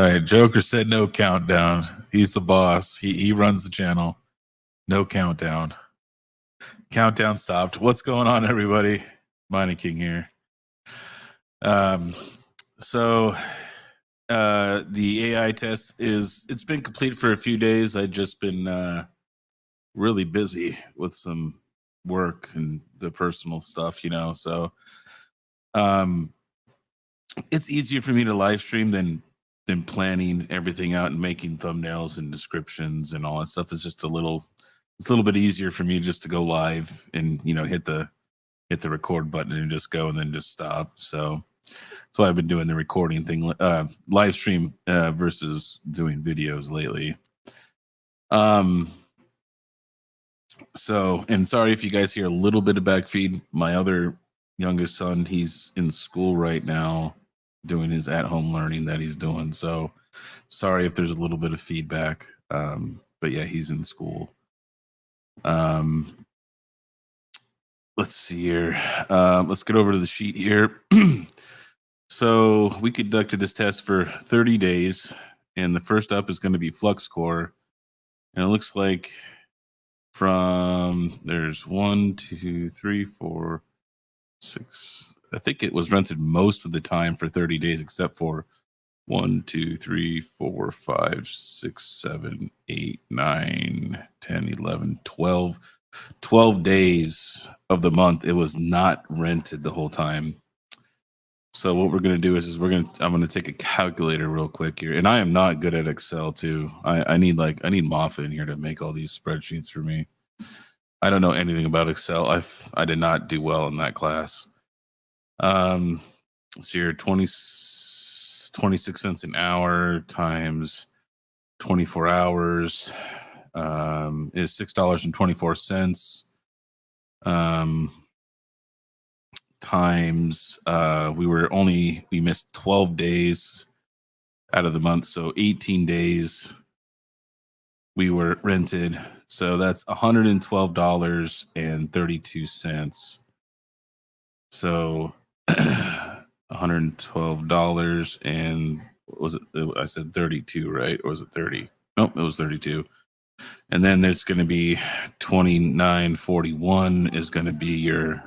right, Joker said no countdown. He's the boss. He runs the channel. No countdown. Countdown stopped. What's going on, everybody? Mining King here. So the AI test it's been complete for a few days. I've just been really busy with some work and the personal stuff, so it's easier for me to live stream than planning everything out and making thumbnails and descriptions and all that stuff. Is just a little bit easier for me just to go live and hit the record button and just go and then just stop. So that's why I've been doing the recording thing, live stream versus doing videos lately. So, and sorry if you guys hear a little bit of backfeed. My other youngest son, he's in school right now doing his at-home learning that he's doing. So sorry if there's a little bit of feedback. But yeah, he's in school. Let's see here. Let's get over to the sheet here. So we conducted this test for 30 days, and the first up is going to be Flux core. And it looks like there's 1, 2, 3, 4, 6. I think it was rented most of the time for 30 days, except for 1, 2, 3, 4, 5, 6, 7, 8, 9, 10, 11, 12. 12 days of the month it was not rented the whole time. So what we're going to do is I'm going to take a calculator real quick here, and I am not good at Excel too. I need Moffat in here to make all these spreadsheets for me. I don't know anything about Excel. I did not do well in that class. So here 26 cents an hour times 24 hours is $6.24. Times we missed 12 days out of the month, so 18 days we were rented, so that's $112.32. So $112 and was it? I said 32, right? Or was it 30? Nope, it was 32. And then there's going to be $29.41 is going to be your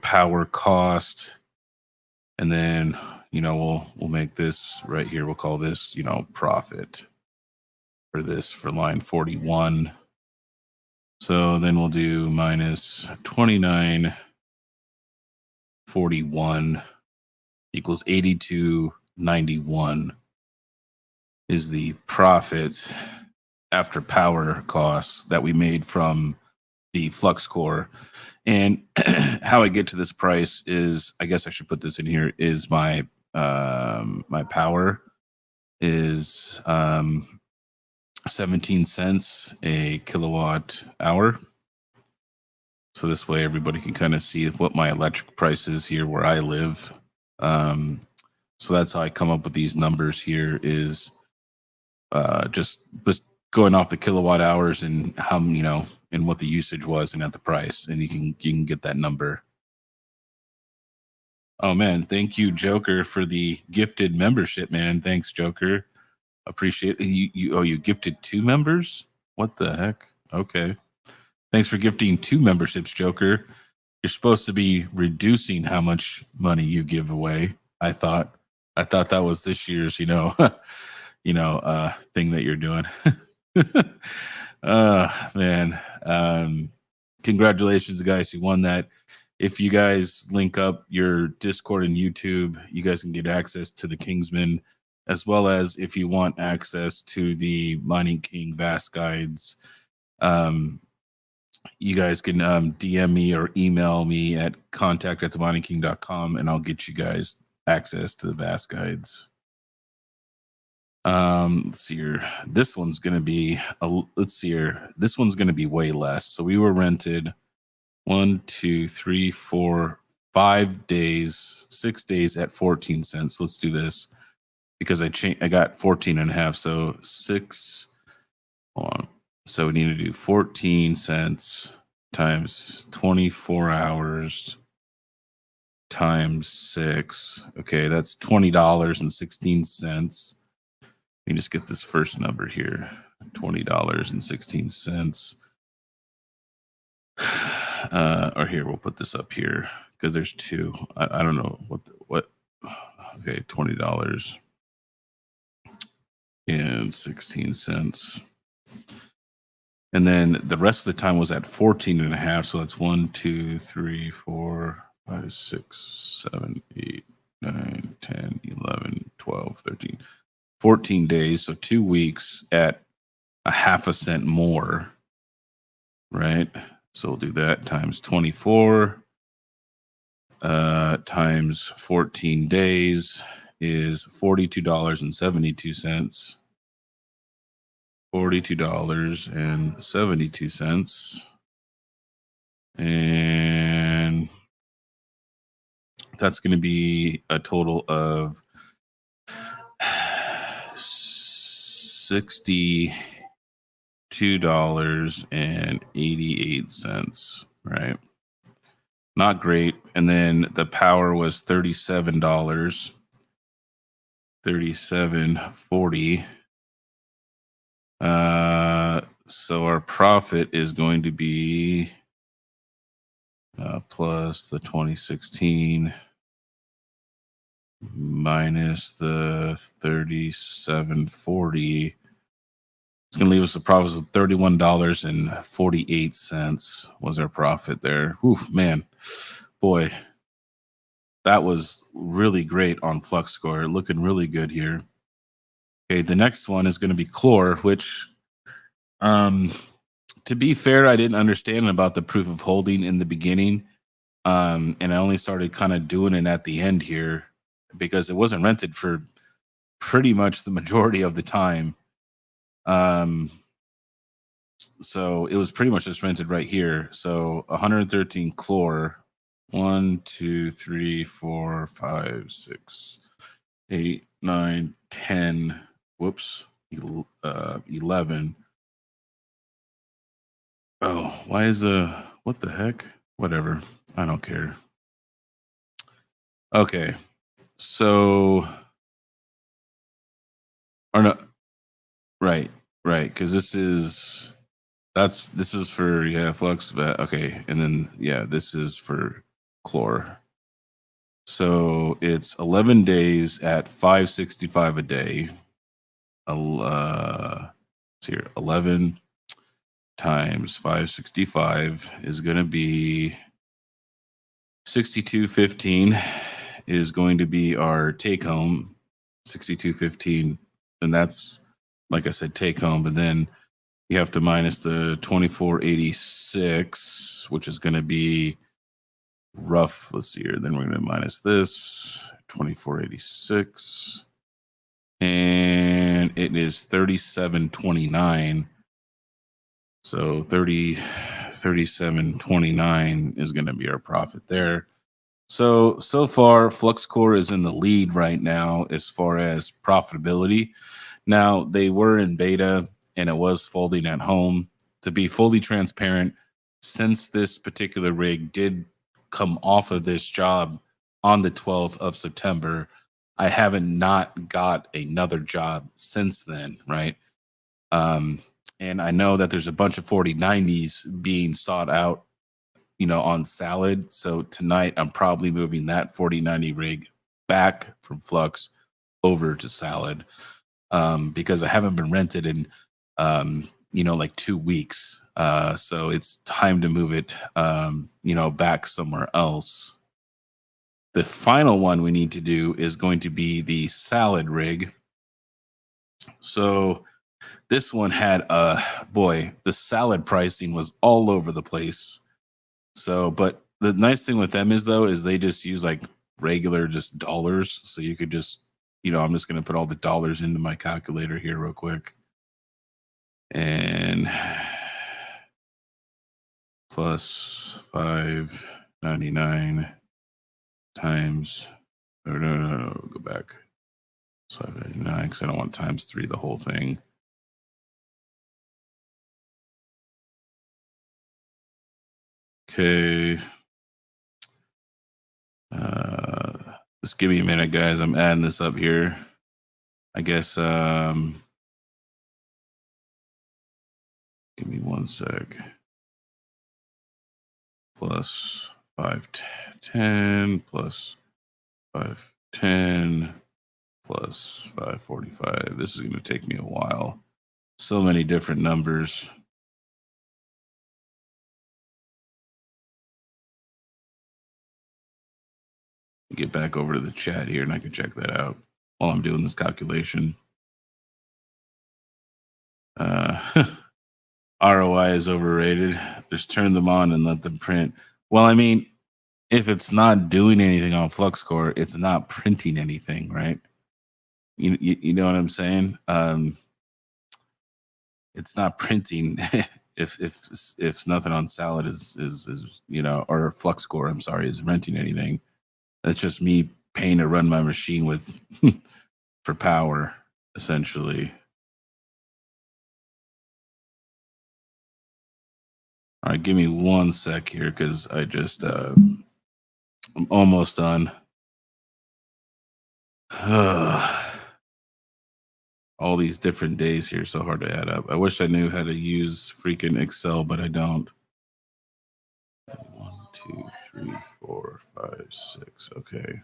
power cost, and then we'll make this right here. We'll call this profit for line 41. So then we'll do minus 29.41 equals 82.91 is the profit after power costs that we made from the Flux core. And how I get to this price is, I guess I should put this in here, is my my power is 17 cents a kilowatt hour. So this way everybody can kind of see what my electric price is here where I live. So that's how I come up with these numbers here, is just going off the kilowatt hours and how and what the usage was and at the price, and you can get that number. Oh man, thank you, Joker, for the gifted membership, man. Thanks, Joker. Appreciate it. You gifted 2 members? What the heck? Okay. Thanks for gifting 2 memberships, Joker. You're supposed to be reducing how much money you give away. I thought that was this year's, thing that you're doing. Man. Congratulations, guys who won that. If you guys link up your Discord and YouTube, you guys can get access to the Kingsman, as well as if you want access to the Mining King VAS guides. You guys can DM me or email me at contact@theminingking.com, and I'll get you guys access to the VAS guides. Let's see here. This one's going to be This one's going to be way less. So we were rented 1, 2, 3, 4, 5 days, 6 days at 14 cents. Let's do this because I got 14 and a half. So 6. Hold on. So we need to do 14 cents times 24 hours times 6. Okay, that's $20.16. me just get this first number here, $20.16. Or here, we'll put this up here because there's two. I don't know what. Okay, $20.16. And then the rest of the time was at 14.5. So that's 1, 2, 3, 4, 5, 6, 7, 8, 9, 10, 11, 12, 13, 14 days. So 2 weeks at a half a cent more, right? So we'll do that times 24 times 14 days is $42.72. $42.72. And that's going to be a total of $62.88, right? Not great. And then the power was $37, $37.40. So our profit is going to be plus the 2016 minus the 37.40. It's going to leave us a profit of $31.48 was our profit there. Oof, man, boy, that was really great on Flux Score. Looking really good here. Okay, the next one is going to be Chlor, which, to be fair, I didn't understand about the proof of holding in the beginning. And I only started kind of doing it at the end here because it wasn't rented for pretty much the majority of the time. So it was pretty much just rented right here. So 113 Chlor, 1, 2, 3, 4, 5, 6, 8, 9, 10. Whoops, 11. Oh, why is what the heck? Whatever. I don't care. Okay. So, or no, right. Because this is for Flux. Okay. And then, this is for Chlor. So it's 11 days at 565 a day. Here, 11 times 565 is going to be 62.15 is going to be our take home, 62.15, and that's, like I said, take home. But then you have to minus the 24.86, which is going to be rough. Let's see here. Then we're going to minus this 24.86, and it is 37.29. So 37.29 is going to be our profit there. So far, Flux Core is in the lead right now as far as profitability. Now, they were in beta and it was folding at home. To be fully transparent, since this particular rig did come off of this job on the 12th of September, I haven't not got another job since then, right? And I know that there's a bunch of 4090s being sought out, on Salad. So tonight I'm probably moving that 4090 rig back from Flux over to Salad, because I haven't been rented in, like 2 weeks. So it's time to move it, back somewhere else. The final one we need to do is going to be the Salad rig. So this one had, the Salad pricing was all over the place. So, but the nice thing with them is they just use like regular just dollars. So you could just, I'm just going to put all the dollars into my calculator here real quick. And plus 599 times, no, go back. 599, because I don't want times 3 the whole thing. Okay. Just give me a minute, guys. I'm adding this up here. I guess Give me 1 sec. Plus 510 plus 510 plus 545. This is going to take me a while. So many different numbers. Get back over to the chat here and I can check that out while I'm doing this calculation. ROI is overrated. Just turn them on and let them print. Well, I mean, if it's not doing anything on FluxCore, it's not printing anything, right? You know what I'm saying? It's not printing if nothing on Salad is or FluxCore, I'm sorry, is renting anything. That's just me paying to run my machine with for power, essentially. All right, give me 1 sec here because I just I'm almost done. All these different days here, so hard to add up. I wish I knew how to use freaking Excel, but I don't. 1, 2, 3, 4, 5, 6. Okay.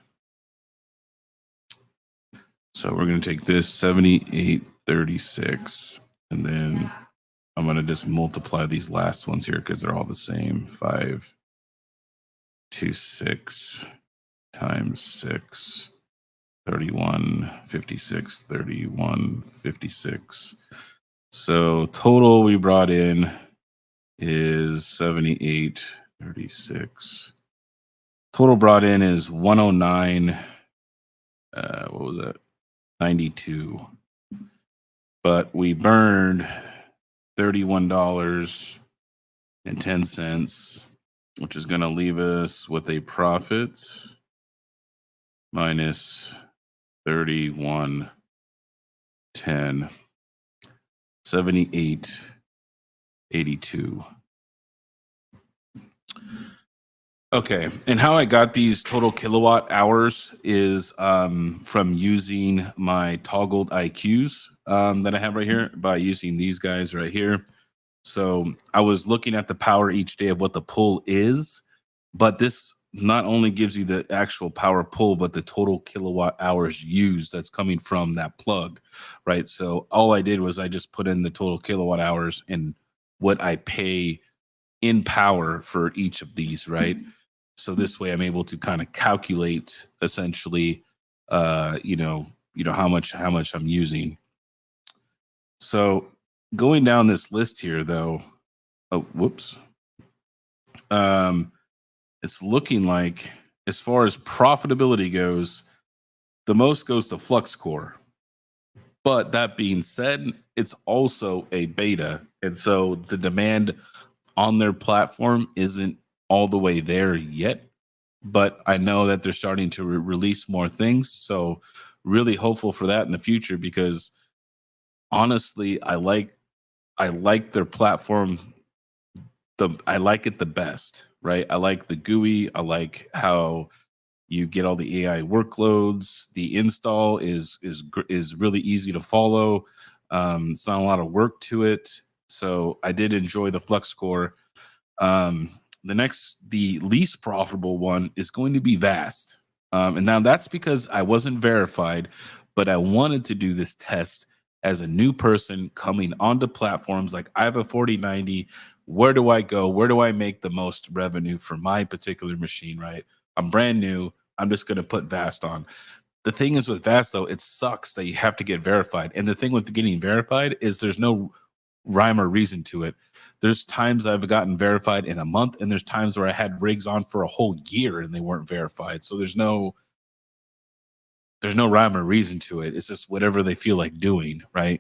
So we're going to take this 7836, and then I'm going to just multiply these last ones here because they're all the same. 526 times 6, 3156, 3156. So total we brought in is 7836. Total brought in is 109. What was that? 92. But we burned $31.10, which is going to leave us with a profit minus 31.10, 78.82. Okay, and how I got these total kilowatt hours is from using my toggled IQs that I have right here by using these guys right here. So I was looking at the power each day of what the pull is, but this not only gives you the actual power pull, but the total kilowatt hours used that's coming from that plug, right? So all I did was I just put in the total kilowatt hours and what I pay in power for each of these, right? So this way I'm able to kind of calculate essentially, how much I'm using. So going down this list here though, it's looking like as far as profitability goes, the most goes to FluxCore. But that being said, it's also a beta. And so the demand on their platform isn't all the way there yet, but I know that they're starting to release more things. So really hopeful for that in the future, because honestly, I like their platform. I like it the best, right? I like the GUI. I like how you get all the AI workloads. The install is really easy to follow. It's not a lot of work to it. So I did enjoy the FluxCore. The least profitable one is going to be Vast. And now that's because I wasn't verified, but I wanted to do this test as a new person coming onto platforms. Like, I have a 4090. Where do I go? Where do I make the most revenue for my particular machine, right? I'm brand new. I'm just going to put Vast on. The thing is with Vast, though, it sucks that you have to get verified. And the thing with getting verified is there's no rhyme or reason to it. There's times I've gotten verified in a month, and there's times where I had rigs on for a whole year and they weren't verified. So there's no rhyme or reason to it. It's just whatever they feel like doing, right?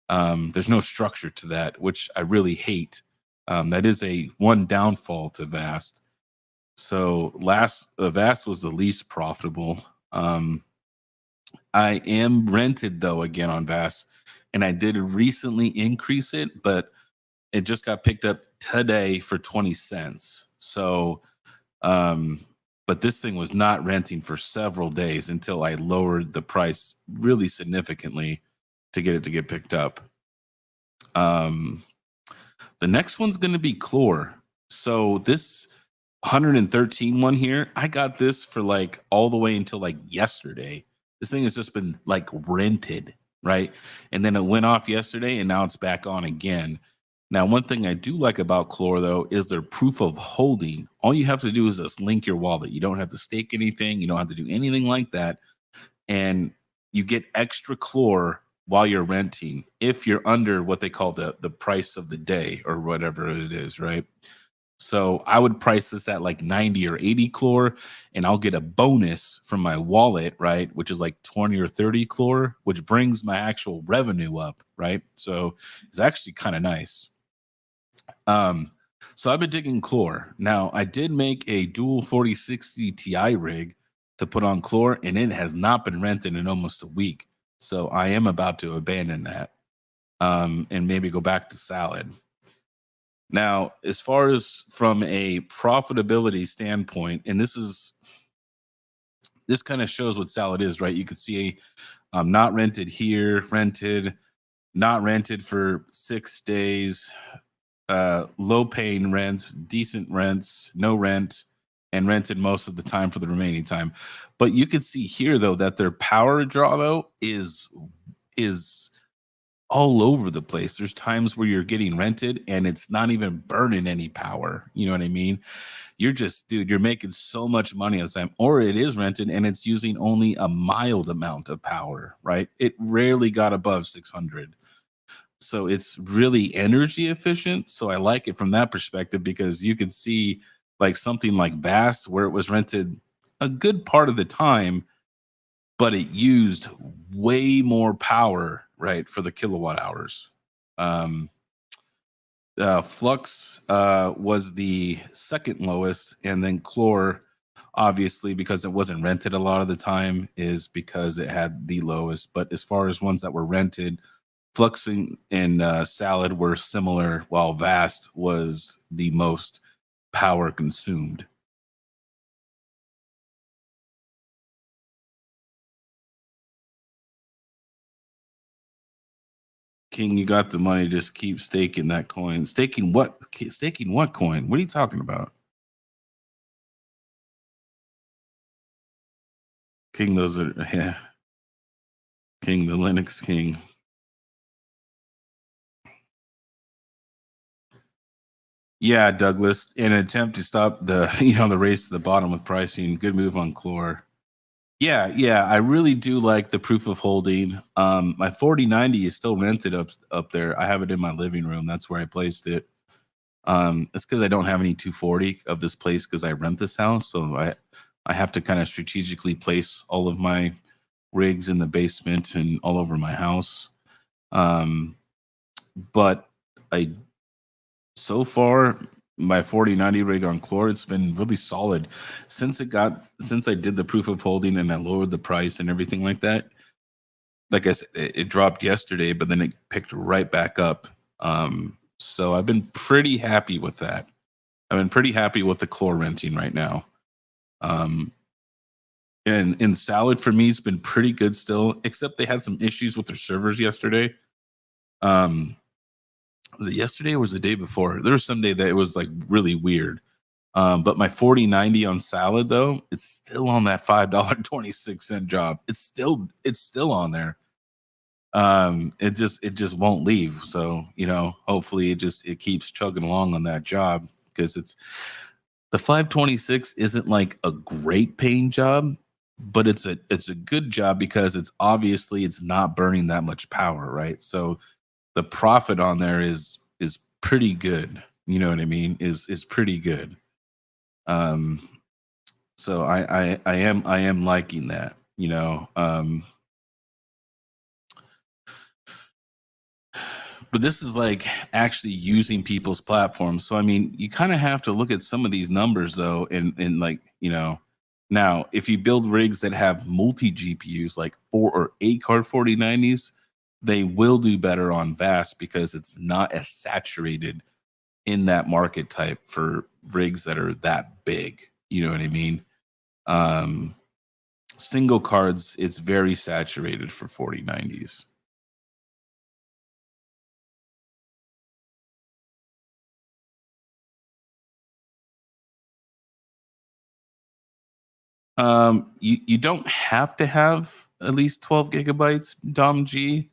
There's no structure to that, which I really hate. That is one downfall to Vast. So Vast was the least profitable. I am rented though again on Vast, and I did recently increase it, but it just got picked up today for 20 cents. So, but this thing was not renting for several days until I lowered the price really significantly to get it to get picked up. The The next one's going to be Chlor. So this 113 one here, I got this for like all the way until like yesterday. This thing has just been like rented, right? And then it went off yesterday and now it's back on again. Now, one thing I do like about Chlor though is their proof of holding. All you have to do is just link your wallet. You don't have to stake anything. You don't have to do anything like that. And you get extra Chlor while you're renting if you're under what they call the price of the day or whatever it is, right? So I would price this at like 90 or 80 Chlor, and I'll get a bonus from my wallet, right? Which is like 20 or 30 Chlor, which brings my actual revenue up, right? So it's actually kind of nice. So I've been digging Chlor. Now I did make a dual 4060 Ti rig to put on Chlor, and it has not been rented in almost a week. So I am about to abandon that and maybe go back to Salad. Now, as far as from a profitability standpoint, and this kind of shows what Salad is, right? You could see not rented here, rented, not rented for 6 days, low paying rents, decent rents, no rent, and rented most of the time for the remaining time. But you could see here though that their power draw though is all over the place. There's times where you're getting rented and it's not even burning any power. You know what I mean? You're just, dude, you're making so much money at the time, or it is rented and it's using only a mild amount of power, right? It rarely got above 600. So it's really energy efficient. So I like it from that perspective because you could see like something like Vast where it was rented a good part of the time, but it used way more power, right, for the kilowatt hours. Um, Flux was the second lowest, and then Chlor, obviously, because it wasn't rented a lot of the time, is because it had the lowest. But as far as ones that were rented, Flux and Salad were similar, while Vast was the most power consumed. KiiNG, you got the money. Just keep staking that coin. Staking what? Staking what coin? What are you talking about? KiiNG, those are, yeah. KiiNG, the Linux King. Yeah, Douglas. In an attempt to stop the the race to the bottom with pricing, good move on Chlor. Yeah, I really do like the proof of holding. My 4090 is still rented up there. I have it in my living room. That's where I placed it. It's because I don't have any 240 of this place because I rent this house, so I have to kind of strategically place all of my rigs in the basement and all over my house. But I so far my 4090 rig on Chlor, it's been really solid since I did the proof of holding and I lowered the price and everything like that. Like I said, it dropped yesterday, but then it picked right back up. So I've been pretty happy with that. I've been pretty happy with the Chlor renting right now. Um, and in Salad for me, it's been pretty good still, except they had some issues with their servers yesterday. Was it yesterday or was it the day before? There was some day that it was like really weird. But my 4090 on Salad though, it's still on that $5.26 job. It's still on there. It just won't leave. So, hopefully it keeps chugging along on that job because the 526 isn't like a great paying job, but it's a good job because it's not burning that much power, right? So the profit on there is pretty good. You know what I mean? Is pretty good. Um, so I am liking that. But this is like actually using people's platforms. So I mean, you kind of have to look at some of these numbers though, and like now if you build rigs that have multi GPUs like 4 or 8 card 4090s, they will do better on Vast because it's not as saturated in that market type for rigs that are that big. You know what I mean? Um, Single cards, it's very saturated for 4090s. You don't have to have at least 12 gigabytes, Dom G.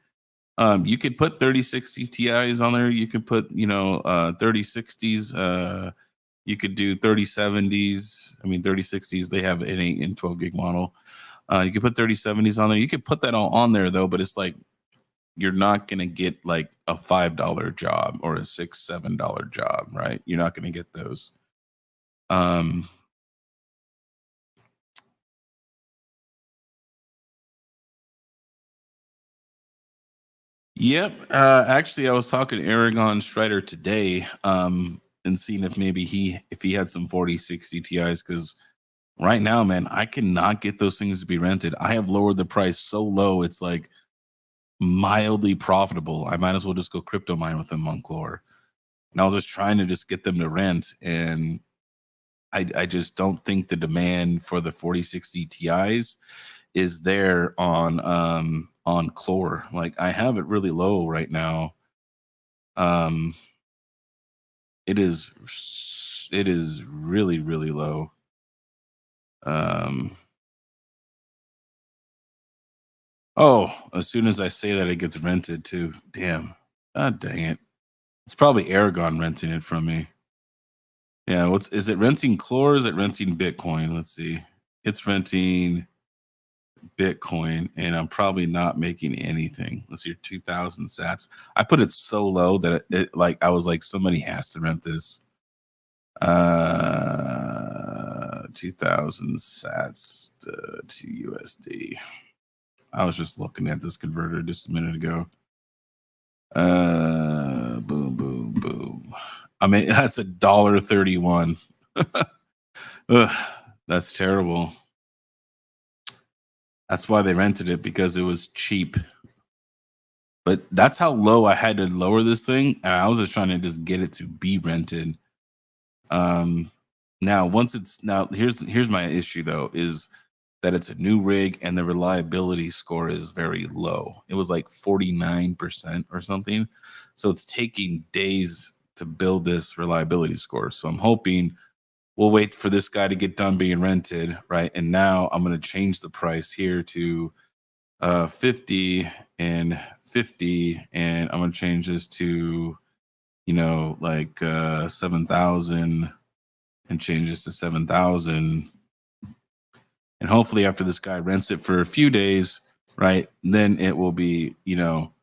You could put 3060 Ti's on there. You could put, 3060s. You could do 3070s. I mean, 3060s, they have an 8 and 12 gig model. You could put 3070s on there. You could put that all on there, though, but it's like you're not going to get like a $5 job or a $6, $7 job, right? You're not going to get those. Yep. Actually, I was talking to Aragon Strider today, and seeing if maybe if he had some 4060 Ti's, because right now, man, I cannot get those things to be rented. I have lowered the price so low, it's like mildly profitable. I might as well just go crypto mine with them on Clore. And I was just trying to just get them to rent, and I just don't think the demand for the 4060 Ti's is there on Clore. Like, I have it really low right now. It is really, really low. Oh, as soon as I say that, it gets rented too. Damn. God dang it. It's probably Aragon renting it from me. Yeah, is it renting Clore or is it renting Bitcoin? Let's see. It's renting Bitcoin, and I'm probably not making anything. Let's see, 2,000 sats. I put it so low that it like I was like, somebody has to rent this. 2,000 sats to USD. I was just looking at this converter just a minute ago. Boom, boom, boom. I mean, that's $1.31. That's terrible. That's why they rented it, because it was cheap. But that's how low I had to lower this thing, and I was just trying to just get it to be rented. Now here's my issue though, is that it's a new rig and the reliability score is very low. It was like 49% or something. So it's taking days to build this reliability score. So I'm hoping we'll wait for this guy to get done being rented, right? And now I'm going to change the price here to 50 and 50, and I'm going to change this to, like 7,000, and change this to 7,000. And hopefully after this guy rents it for a few days, right, then it will be, it'll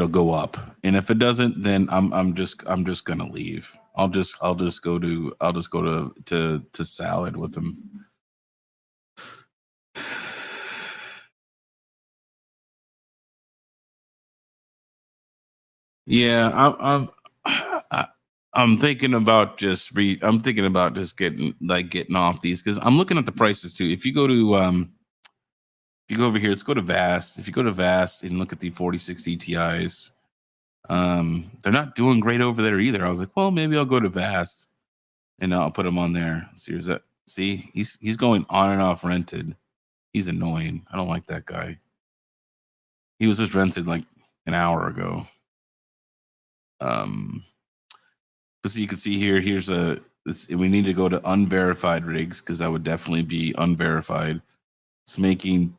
go up. And if it doesn't, then I'm just gonna leave. I'll just go to salad with him. Yeah, I'm thinking about just getting off these, because I'm looking at the prices too. If you go to if you go over here, let's go to Vast. If you go to Vast and look at the 4060 Ti's, they're not doing great over there either. I was like, well, maybe I'll go to Vast and I'll put them on there. See, he's going on and off rented. He's annoying. I don't like that guy. He was just rented like an hour ago. But so you can see here, we need to go to unverified rigs, because that would definitely be unverified. It's making,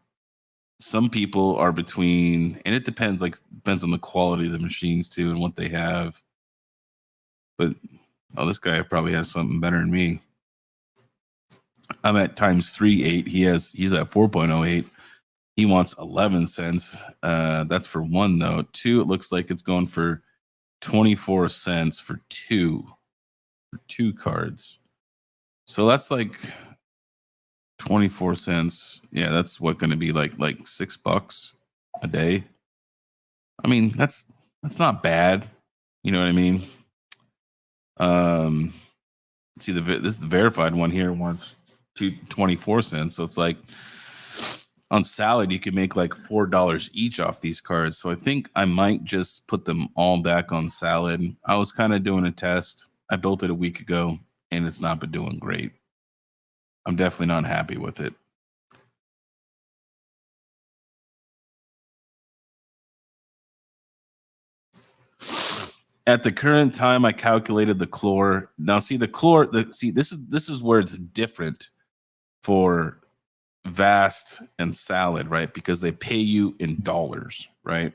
some people are between, and it depends on the quality of the machines too and what they have. But this guy probably has something better than me. I'm at times 3.8. He's at 4.08. He wants 11 cents. That's for one though. Two, it looks like it's going for 24 cents for two cards. So that's like 24 cents. Yeah, that's going to be like $6 a day. I mean, that's not bad. You know what I mean? See, this is the verified one here, wants 24 cents. So it's like, on salad, you can make like $4 each off these cards. So I think I might just put them all back on salad. I was kind of doing a test. I built it a week ago, and it's not been doing great. I'm definitely not happy with it. At the current time, I calculated the Clore. Now, see, this is where it's different for Vast and Salad, right? Because they pay you in dollars, right?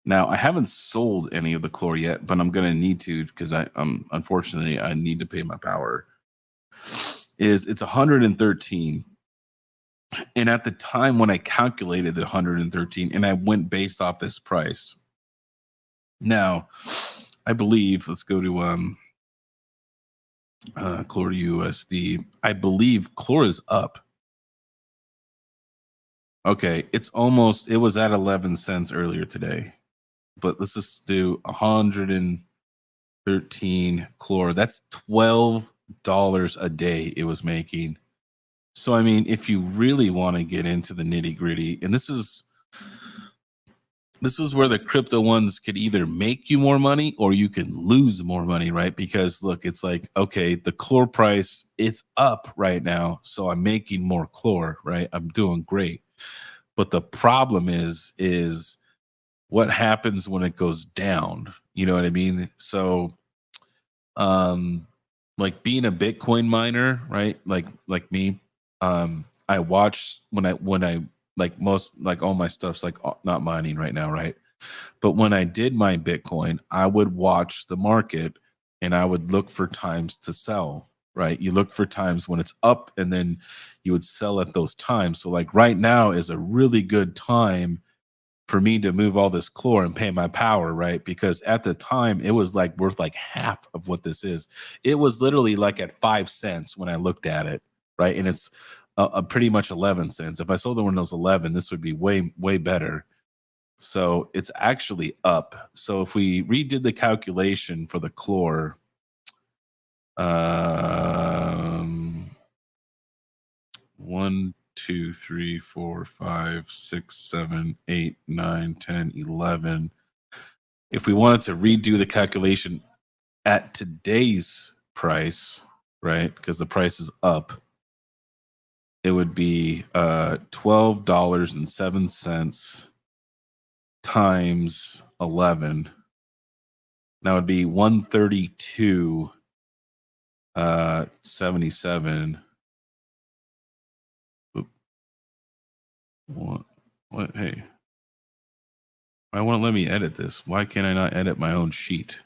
Now, I haven't sold any of the Chlor yet, but I'm going to need to because unfortunately I need to pay my power. It's 113. And at the time when I calculated the 113 and I went based off this price. Now, I believe, let's go to Chlor to USD. I believe Chlor is up. Okay, it was at 11 cents earlier today. But let's just do 113 Chlor. That's $12 a day it was making. So, I mean, if you really want to get into the nitty gritty, and this is where the crypto ones could either make you more money or you can lose more money, right? Because look, it's like, okay, the Chlor price, it's up right now. So I'm making more Chlor, right? I'm doing great. But the problem is what happens when it goes down? You know what I mean? So, like being a Bitcoin miner, right? Like me, I watch when I like all my stuff's like not mining right now, right? But when I did mine Bitcoin, I would watch the market and I would look for times to sell, right? You look for times when it's up and then you would sell at those times. So like right now is a really good time for me to move all this Chlor and pay my power, right? Because at the time it was like worth like half of what this is. It was literally like at 5 cents when I looked at it, right? And it's pretty much 11 cents. If I sold it when it was 11, this would be way better. So it's actually up. So if we redid the calculation for the Chlor, 1, 2, 3, 4, 5, 6, 7, 8, 9, 10, 11. If we wanted to redo the calculation at today's price, right? Because the price is up, it would be $12.07 times 11. That would be 132.77. What? Hey, why won't let me edit this? Why can't I not edit my own sheet?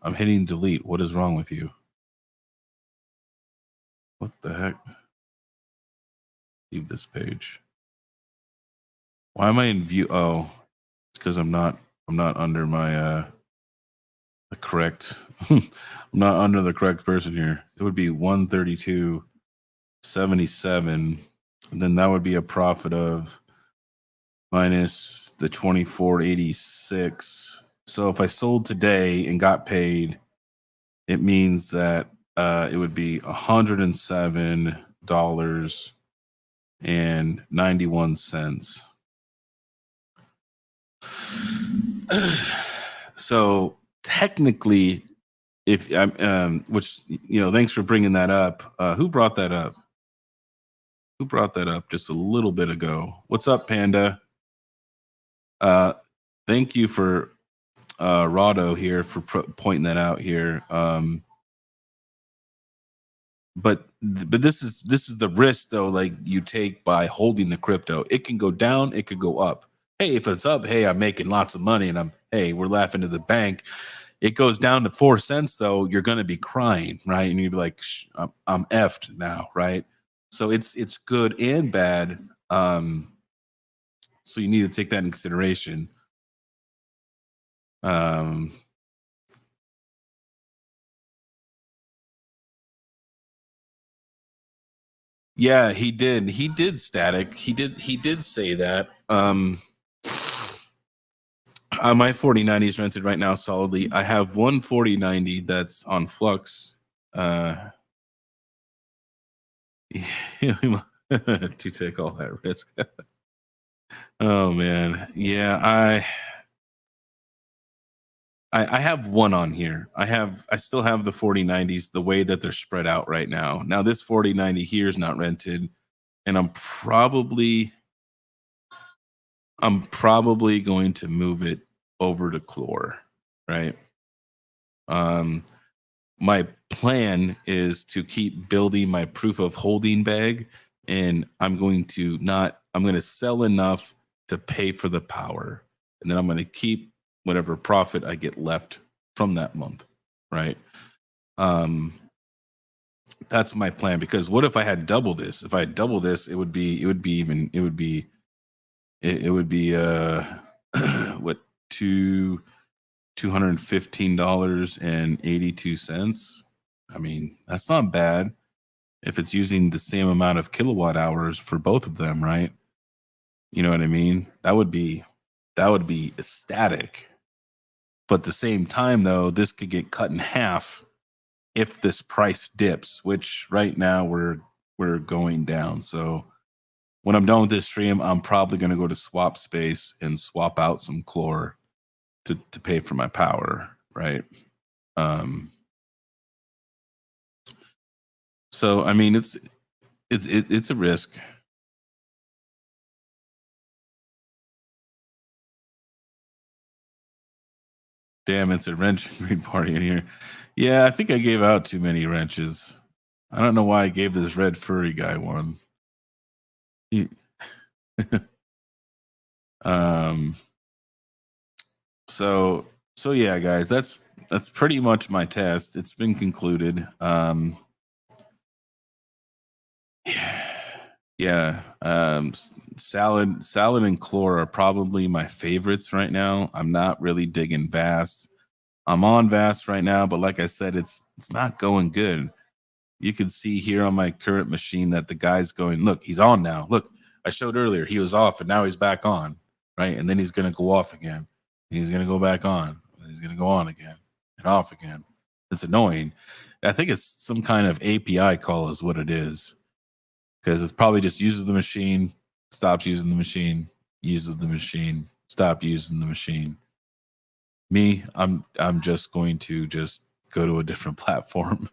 I'm hitting delete. What is wrong with you? What the heck? Leave this page. Why am I in view? Oh, it's because I'm not under my the correct I'm not under the correct person here. It would be 132.77, and then that would be a profit of minus the 24.86. So if I sold today and got paid, it means that it would be $107.91. So technically, if I'm, which thanks for bringing that up. Who brought that up? Who brought that up just a little bit ago? What's up, Panda? Thank you for Rado here for pointing that out here. But this is the risk though, like you take by holding the crypto. It can go down, it could go up. Hey, if it's up, hey, I'm making lots of money and we're laughing to the bank. It goes down to 4 cents though, you're gonna be crying, right? And you'd be like, I'm effed now, right? So it's good and bad. So you need to take that in consideration. Yeah, he did. He did static. He did say that. My 4090 is rented right now solidly. I have one 4090 that's on Flux. To take all that risk. Oh man. Yeah, I have one on here. I still have the 4090s the way that they're spread out right now. Now this 4090 here is not rented, and I'm probably going to move it over to Chlor, right? My plan is to keep building my proof of holding bag, and I'm going to sell enough to pay for the power, and then I'm going to keep whatever profit I get left from that month, right? That's my plan, because what if I had double this? If I had double this, it would be what, $215.82. I mean, that's not bad if it's using the same amount of kilowatt hours for both of them, right? You know what I mean? That would be ecstatic. But at the same time, though, this could get cut in half if this price dips, which right now we're going down. So when I'm done with this stream, I'm probably going to go to Swap Space and swap out some chlor to pay for my power, right? So I mean, it's a risk. Damn, it's a wrench green party in here. Yeah, I think I gave out too many wrenches. I don't know why I gave this red furry guy one. So yeah, guys, that's pretty much my test. It's been concluded. Yeah. Salad and chlor are probably my favorites right now. I'm not really digging Vast. I'm on Vast right now, but like I said, it's not going good. You can see here on my current machine that the guy's going, look, he's on now. Look, I showed earlier he was off and now he's back on, right? And then he's going to go off again. He's going to go back on. He's going to go on again and off again. It's annoying. I think it's some kind of API call is what it is, because it's probably just uses the machine, stops using the machine, uses the machine, stop using the machine. Me, I'm just going to just go to a different platform.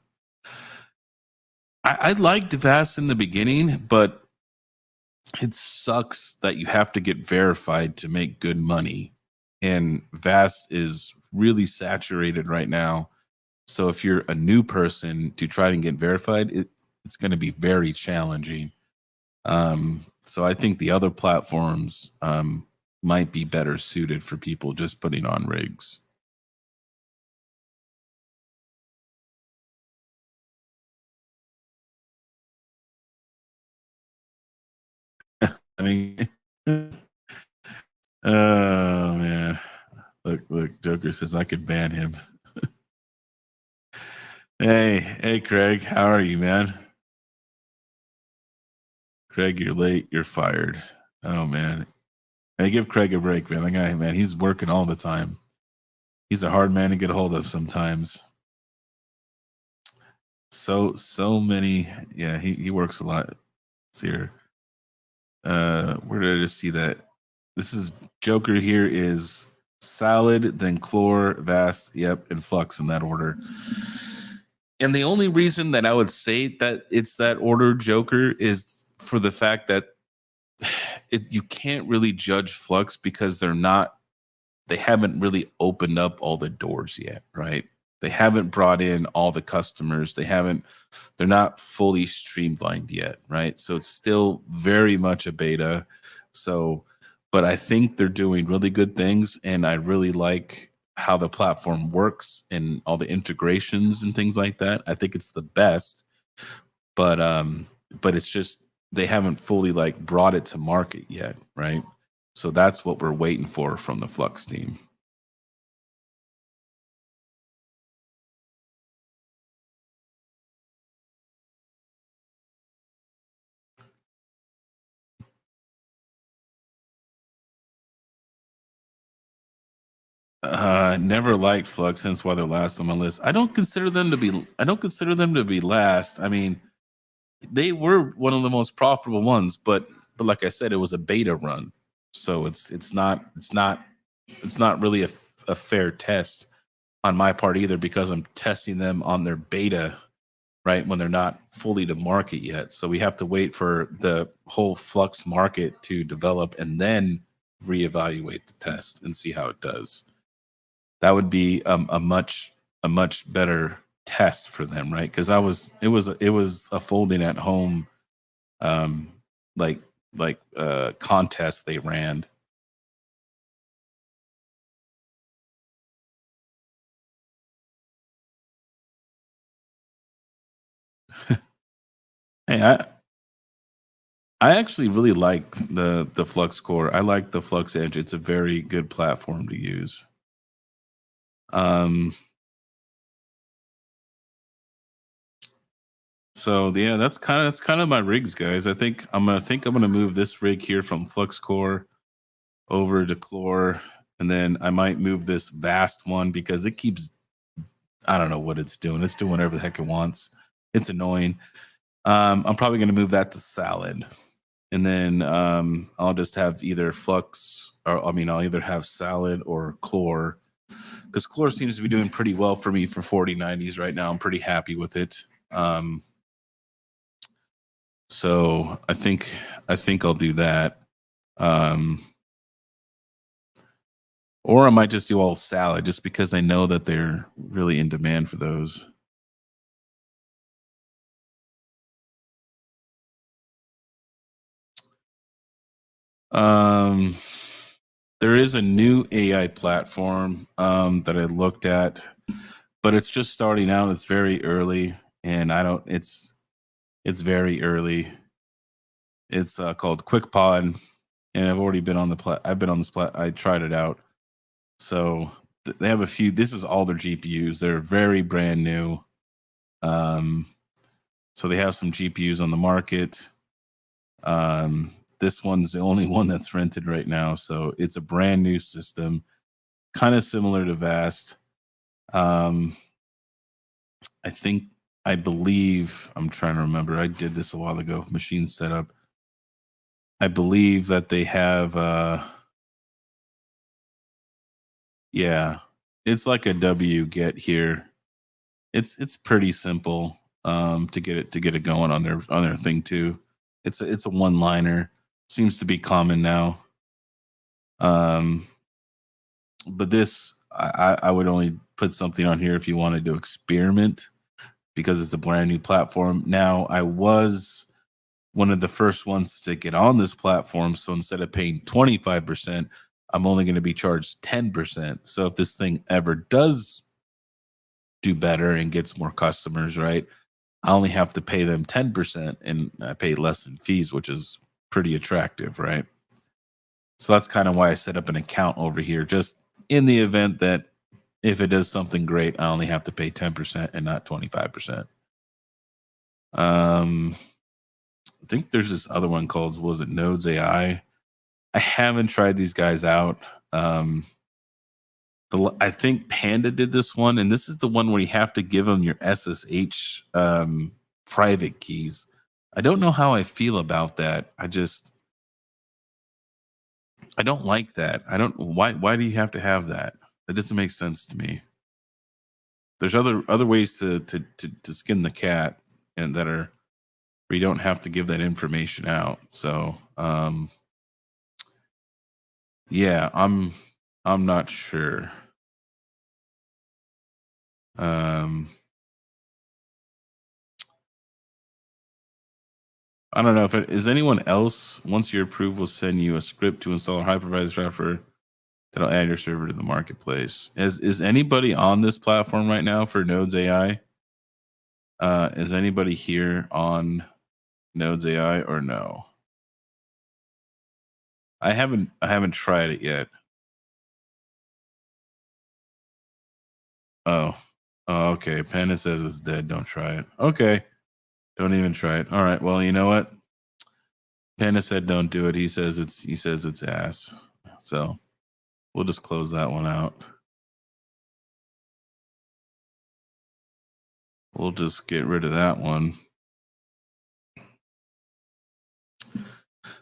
I liked Vast in the beginning, but it sucks that you have to get verified to make good money. And Vast is really saturated right now. So if you're a new person to try to get verified, it's going to be very challenging. So I think the other platforms might be better suited for people just putting on rigs. I mean, oh man, look, Joker says I could ban him. Hey, Craig, how are you, man? Craig, you're late. You're fired. Oh man, hey, give Craig a break, man. That guy, man, he's working all the time. He's a hard man to get a hold of sometimes. So many. Yeah, he works a lot. Let's see here. Where did I just see that? This is Joker here is Salad, then Chlor, Vast, yep, and Flux in that order. And the only reason that I would say that it's that order, Joker, is for the fact that you can't really judge Flux because they haven't really opened up all the doors yet, right? They haven't brought in all the customers. They're not fully streamlined yet, right? So it's still very much a beta. So, but I think they're doing really good things, and I really like how the platform works and all the integrations and things like that. I think it's the best, but it's just they haven't fully like brought it to market yet, right? So that's what we're waiting for from the Flux team. Never liked Flux, hence why they're last on my list. I don't consider them to be last. I mean, they were one of the most profitable ones, but like I said, it was a beta run, so it's not really a fair test on my part either, because I'm testing them on their beta, right, when they're not fully to market yet. So we have to wait for the whole Flux market to develop and then reevaluate the test and see how it does. That would be a much better test for them, right? Because it was a folding at home, um, like contest they ran. Hey, I actually really like the Flux core. I like the Flux Edge. It's a very good platform to use. Um, so yeah, that's kind of my rigs, guys. I think I'm gonna move this rig here from Flux core over to Chlor, and then I might move this Vast one because it keeps, I don't know what it's doing. It's doing whatever the heck it wants. It's annoying. I'm probably gonna move that to Salad. And then I'll just have either Flux, or I mean, I'll either have Salad or Chlor, because Chlor seems to be doing pretty well for me for 4090s right now. I'm pretty happy with it. So I think I'll do that. Or I might just do all Salad, just because I know that they're really in demand for those. Um, there is a new AI platform that I looked at, but it's just starting out. It's very early, and I don't. It's very early. It's called QuickPod, and I've already been on the I've been on this I tried it out. So they have a few. This is all their GPUs. They're very brand new. Um, so they have some GPUs on the market. This one's the only one that's rented right now. So it's a brand new system, kind of similar to Vast. Um, I think, I believe, I'm trying to remember. I did this a while ago. Machine setup. I believe that they have. Yeah, it's like a W get here. It's pretty simple to get it going on their thing too. It's a one liner. Seems to be common now. Um, but this, I would only put something on here if you wanted to experiment, because it's a brand new platform. Now, I was one of the first ones to get on this platform, so instead of paying 25%, I'm only going to be charged 10%. So if this thing ever does do better and gets more customers, right, I only have to pay them 10%, and I pay less in fees, which is pretty attractive, right? So that's kind of why I set up an account over here, just in the event that if it does something great, I only have to pay 10% and not 25%. Um, I think there's this other one called, was it Nodes AI? I haven't tried these guys out. Um, I think Panda did this one, and this is the one where you have to give them your SSH private keys. I don't know how I feel about that. I don't like that. I don't why do you have to have that? That doesn't make sense to me. There's other ways to skin the cat, and that are where you don't have to give that information out. So yeah, I'm not sure. Um I don't know if it is anyone else. Once you're approved, will send you a script to install a hypervisor software that'll add your server to the marketplace. Is anybody on this platform right now for Nodes AI? Is anybody here on Nodes AI or no? I haven't tried it yet. Oh. Oh, okay. Panda says it's dead. Don't try it. Okay. Don't even try it. All right. Well, you know what? Panda said don't do it. He says it's ass. So we'll just close that one out. We'll just get rid of that one.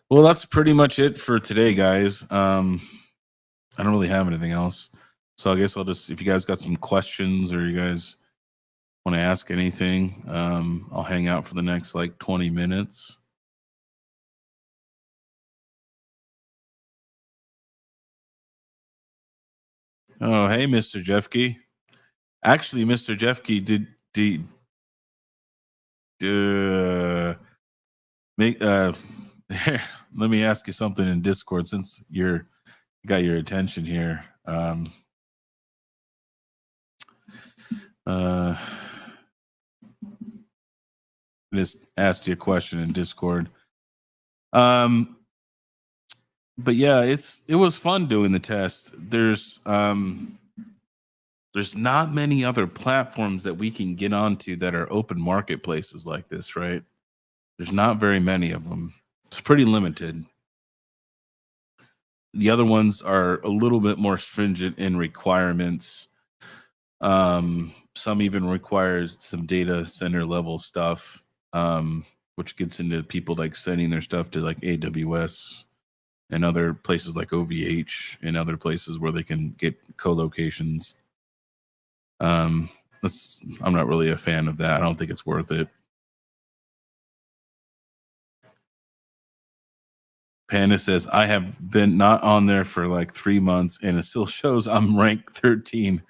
Well, that's pretty much it for today, guys. I don't really have anything else. So I guess I'll just, if you guys got some questions or you guys want to ask anything, I'll hang out for the next like 20 minutes. Oh, hey, Mr. Jeffkey. Actually, Mr. Jeffkey, do, make let me ask you something in Discord since you got your attention here. Just asked you a question in Discord. But yeah, it was fun doing the test. There's not many other platforms that we can get onto that are open marketplaces like this, right? There's not very many of them. It's pretty limited. The other ones are a little bit more stringent in requirements. Some even requires some data center level stuff, which gets into people like sending their stuff to like AWS and other places like OVH and other places where they can get co-locations. I'm not really a fan of that. I don't think it's worth it. Panda says, I have been not on there for like 3 months and it still shows I'm ranked 13.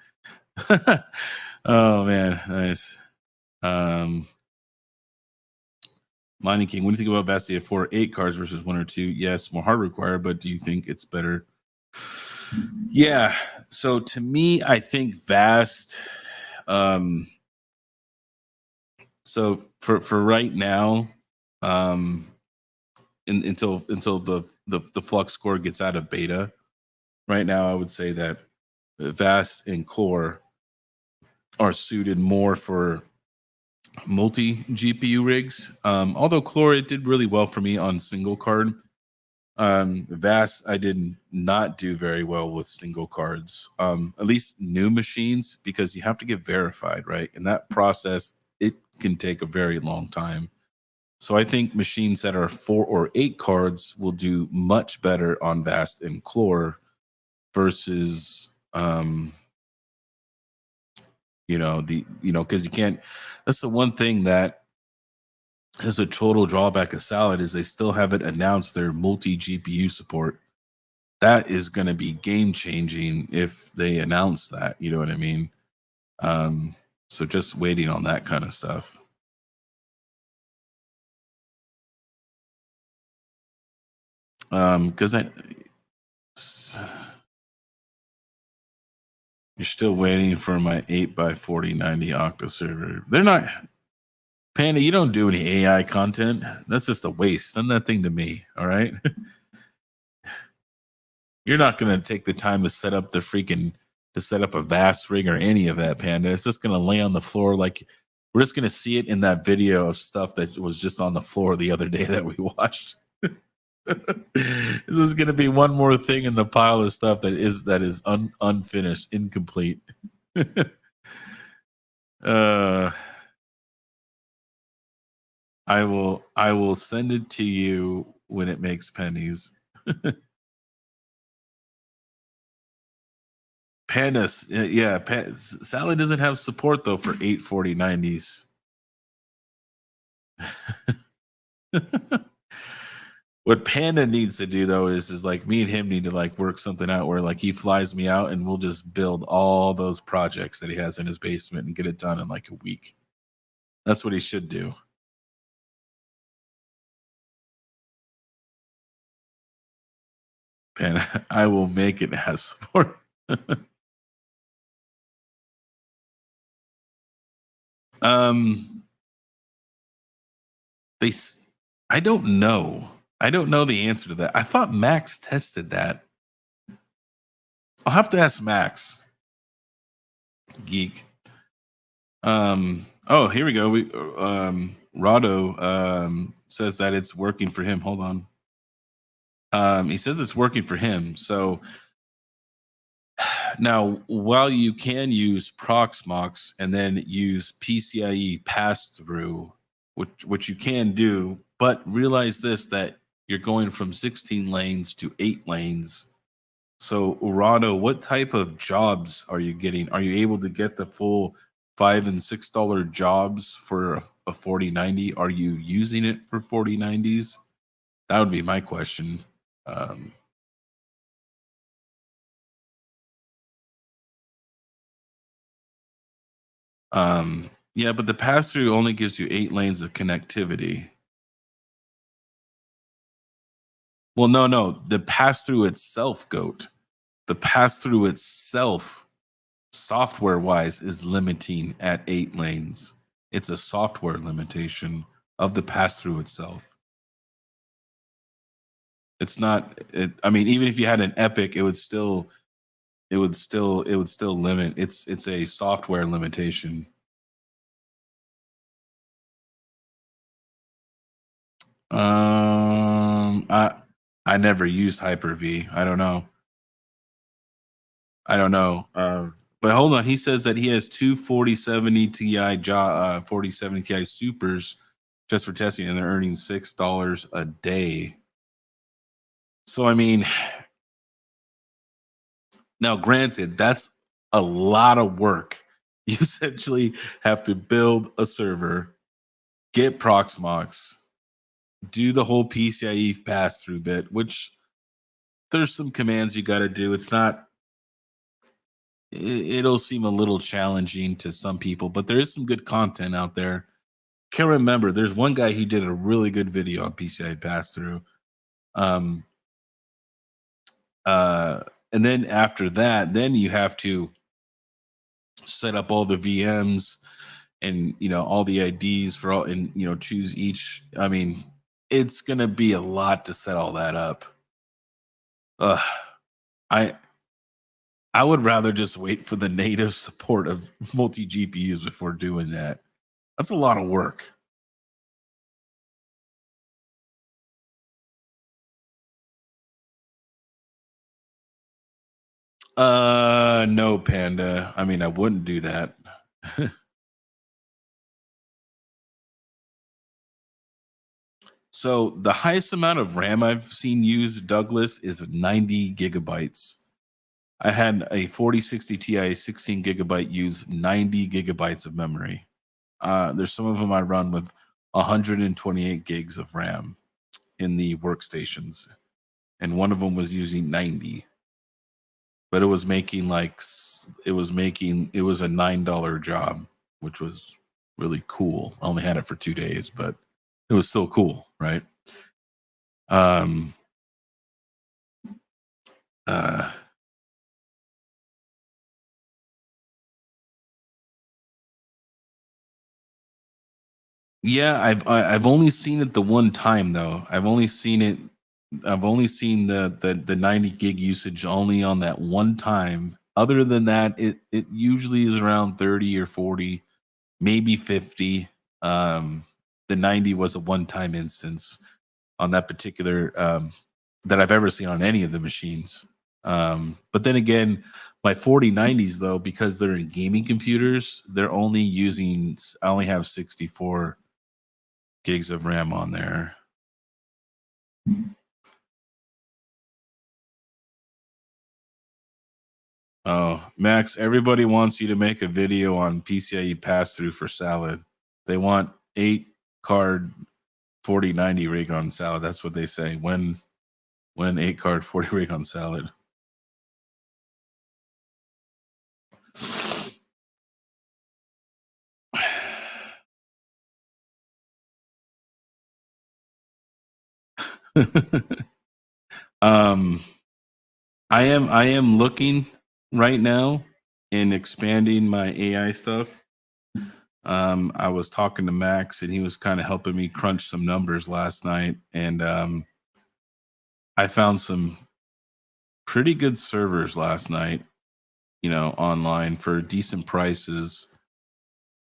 Oh man, nice. Mining King, what do you think about Vast 4 8 cars versus 1 or 2? Yes, more hard required, but do you think it's better? Yeah. So to me, I think Vast. So for right now, until the Flux score gets out of beta, right now I would say that Vast and Core are suited more for multi GPU rigs. Although Core, it did really well for me on single card. Vast, I did not do very well with single cards. At least new machines, because you have to get verified, right? And that process, it can take a very long time. So I think machines that are 4 or 8 cards will do much better on Vast and Clore versus because you can't. That's the one thing that is a total drawback of Salad is they still haven't announced their multi GPU support. That is going to be game changing if they announce that. You know what I mean? So just waiting on that kind of stuff. Because you're still waiting for my 8x4090 Octa server. They're not. Panda, you don't do any AI content. That's just a waste. Send that thing to me. All right. You're not going to take the time to set up a Vast rig or any of that, Panda. It's just going to lay on the floor. Like we're just going to see it in that video of stuff that was just on the floor the other day that we watched. This is going to be one more thing in the pile of stuff that is unfinished, incomplete. I will send it to you when it makes pennies. Pandas, yeah, Sally doesn't have support though for 84090s. What Panda needs to do though is like me and him need to like work something out where like he flies me out and we'll just build all those projects that he has in his basement and get it done in like a week. That's what he should do. Panda, I will make it as support. I don't know. I don't know the answer to that. I thought Max tested that. I'll have to ask Max. Geek. Oh, here we go. Rado says that it's working for him. Hold on. He says it's working for him. So now, while you can use Proxmox and then use PCIe pass through, which you can do, but realize this that you're going from 16 lanes to 8 lanes. So, Urano, what type of jobs are you getting? Are you able to get the full $5 and $6 jobs for a 4090? Are you using it for 4090s? That would be my question. Yeah, but the pass through only gives you 8 lanes of connectivity. Well, no, the pass through itself, goat. The pass through itself, software wise, is limiting at 8 lanes. It's a software limitation of the pass through itself. It's not. I mean, even if you had an Epic, it would still limit. It's a software limitation. I never used Hyper-V. I don't know. But hold on. He says that he has two 4070 Ti 4070 Ti Supers just for testing, and they're earning $6 a day. So I mean, now granted, that's a lot of work. You essentially have to build a server, get Proxmox, do the whole PCIe pass through bit, which there's some commands you got to do. It's not. It'll seem a little challenging to some people, but there is some good content out there. Can't remember. There's one guy, he did a really good video on PCI pass through. Um, and then after that, then you have to set up all the VMs and all the IDs for all, and choose each. I mean, it's gonna be a lot to set all that up. I I would rather just wait for the native support of multi GPUs before doing that. That's a lot of work. No, Panda. I mean, I wouldn't do that. So the highest amount of RAM I've seen used, Douglas, is 90 gigabytes. I had a 4060 Ti 16 gigabyte use 90 gigabytes of memory. There's some of them I run with 128 gigs of RAM in the workstations, and one of them was using 90. But it was making it was a $9 job, which was really cool. I only had it for 2 days, but it was still cool, right? Yeah, I've only seen it the one time though. I've only seen the 90 gig usage only on that one time. Other than that, it usually is around 30 or 40, maybe 50. The 90 was a one-time instance on that particular that I've ever seen on any of the machines. But then again, my 4090s though, because they're in gaming computers, I only have 64 gigs of RAM on there. Oh, Max, everybody wants you to make a video on PCIe pass through for Salad. They want 8-card 4090 rig on Salad. That's what they say. When 8-card 40 rig on Salad. I am looking right now in expanding my AI stuff. I was talking to Max and he was kind of helping me crunch some numbers last night, and I found some pretty good servers last night, online for decent prices.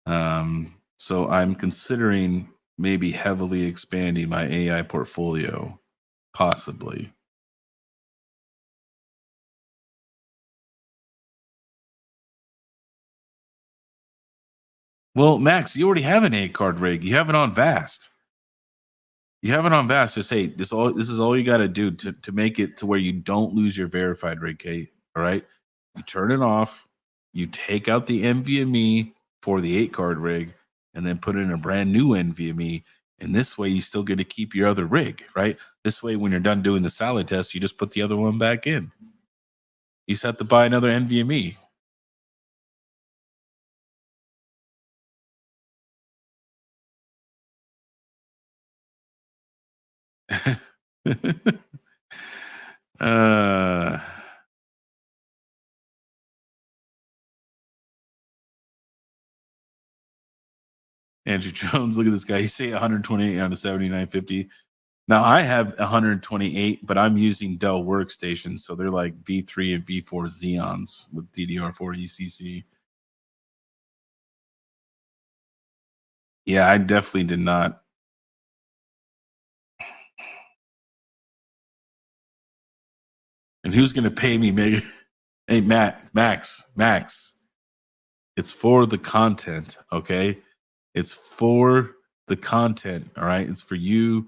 So I'm considering maybe heavily expanding my AI portfolio, possibly. Well, Max, you already have an 8-card rig. You have it on Vast. You have it on Vast. Just hey, this is all you got to do to make it to where you don't lose your verified rig, Kate. All right, you turn it off. You take out the NVMe for the 8-card rig, and then put in a brand new NVMe. And this way, you still get to keep your other rig, right? This way, when you're done doing the Salad test, you just put the other one back in. You just have to buy another NVMe. uh, Andrew Jones, look at this guy. He say 128 on the 7950. Now I have 128, but I'm using Dell Workstations, so they're like V3 and V4 Xeons with DDR4 ECC. Yeah, I definitely did not. And who's going to pay me, Megan? Hey, Max. It's for the content, okay? It's for the content, all right? It's for you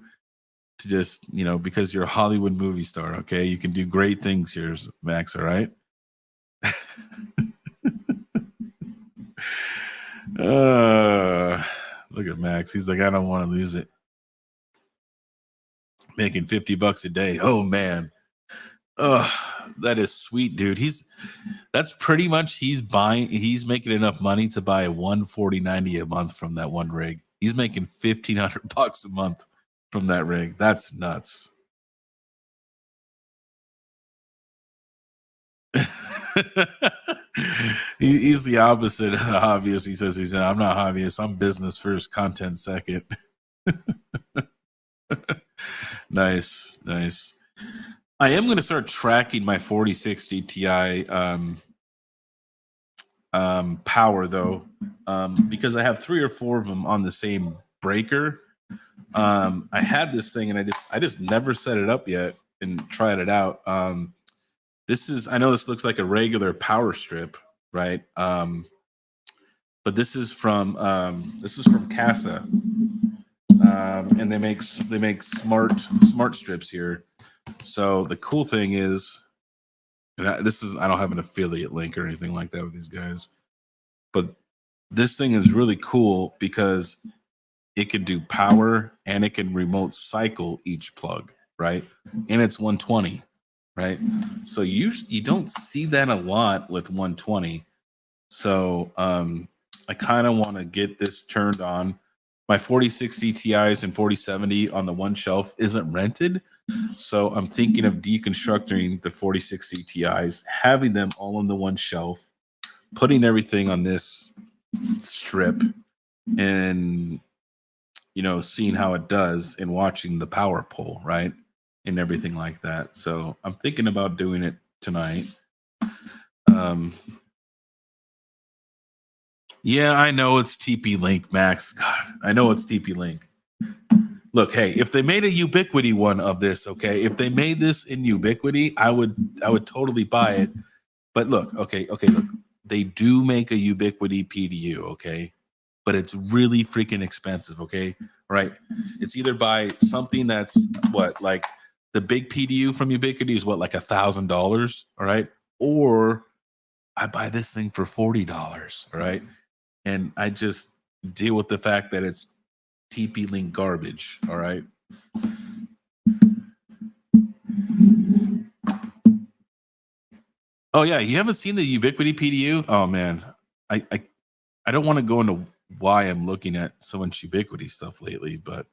to just, because you're a Hollywood movie star, okay? You can do great things here, Max, all right? Look at Max. He's like, I don't want to lose it. Making $50 a day. Oh, man. That is sweet, dude. That's pretty much he's making enough money to buy $140.90 a month from that one rig. He's making $1,500 a month from that rig. That's nuts. He's the opposite of hobbyist. He says I'm not hobbyist. I'm business first, content second. Nice. I am going to start tracking my 4060 Ti power though, because I have 3 or 4 of them on the same breaker. I had this thing and I just never set it up yet and tried it out. I know this looks like a regular power strip, right? But this is from Casa, and they make smart strips here. So the cool thing is, and I don't have an affiliate link or anything like that with these guys, but this thing is really cool because it can do power and it can remote cycle each plug, right? And it's 120, right? So you don't see that a lot with 120. So I kind of want to get this turned on. My 4060 Ti's and 4070 on the one shelf isn't rented. So I'm thinking of deconstructing the 4060 Ti's, having them all on the one shelf, putting everything on this strip, and seeing how it does and watching the power pull, right? And everything like that. So I'm thinking about doing it tonight. Yeah, I know it's TP-Link, Max. God, I know it's TP-Link. Look, hey, if they made a Ubiquiti one of this, okay, if they made this in Ubiquiti, I would totally buy it. But look, okay, look, they do make a Ubiquiti PDU, okay, but it's really freaking expensive, okay, right? It's either buy something that's like the big PDU from Ubiquiti is like $1,000, all right, or I buy this thing for $40, all right, and I just deal with the fact that it's TP-Link garbage, all right. Oh yeah, you haven't seen the Ubiquiti PDU? Oh man, I don't want to go into why I'm looking at so much Ubiquiti stuff lately, but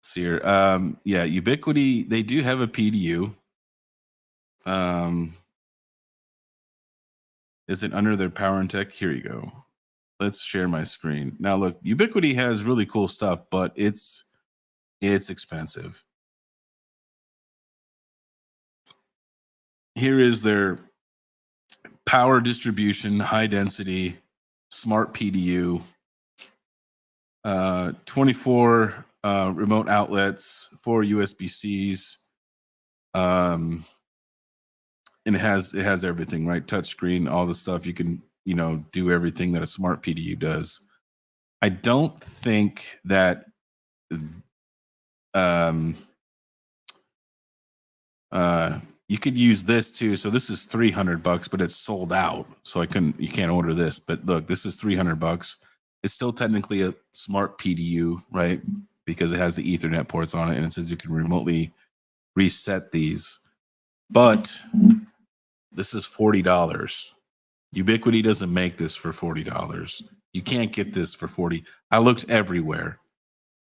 see here. Yeah, Ubiquiti, they do have a PDU. Is it under their power and tech? Here you go. Let's share my screen. Now look, Ubiquiti has really cool stuff, but it's expensive. Here is their power distribution, high density, smart PDU, 24 remote outlets, 4 USB-Cs, and it has everything, right? Touchscreen, all the stuff you can, do everything that a smart PDU does. I don't think that you could use this too. So this is $300, but it's sold out. So you can't order this. But look, this is $300. It's still technically a smart PDU, right? Because it has the Ethernet ports on it, and it says you can remotely reset these. But this is $40. Ubiquity doesn't make this for $40. You can't get this for 40. I looked everywhere.